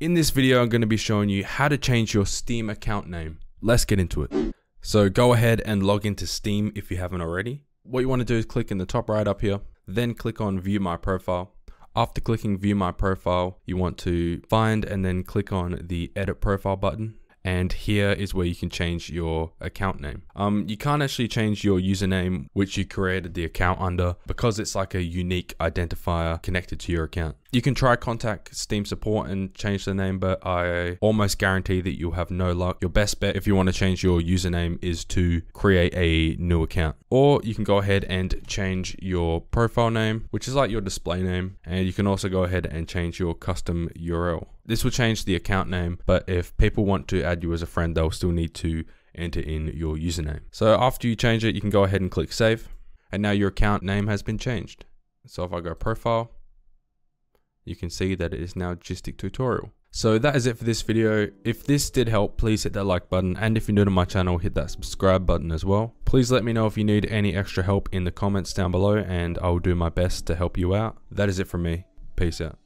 In this video, I'm going to be showing you how to change your Steam account name. Let's get into it. So go ahead and log into Steam if you haven't already. What you want to do is click in the top right up here, then click on View My Profile. After clicking View My Profile, you want to find and then click on the Edit Profile button. And here is where you can change your account name. You can't actually change your username, which you created the account under, because it's like a unique identifier connected to your account. You can try contact Steam support and change the name, but I almost guarantee that you'll have no luck. Your best bet if you want to change your username is to create a new account. Or you can go ahead and change your profile name, which is like your display name. And you can also go ahead and change your custom URL. This will change the account name, but if people want to add you as a friend, they'll still need to enter in your username. So after you change it, you can go ahead and click save. And now your account name has been changed. So if I go profile, you can see that it is now Gistic Tutorial. So that is it for this video. If this did help, please hit that like button. And if you're new to my channel, hit that subscribe button as well. Please let me know if you need any extra help in the comments down below, and I will do my best to help you out. That is it from me. Peace out.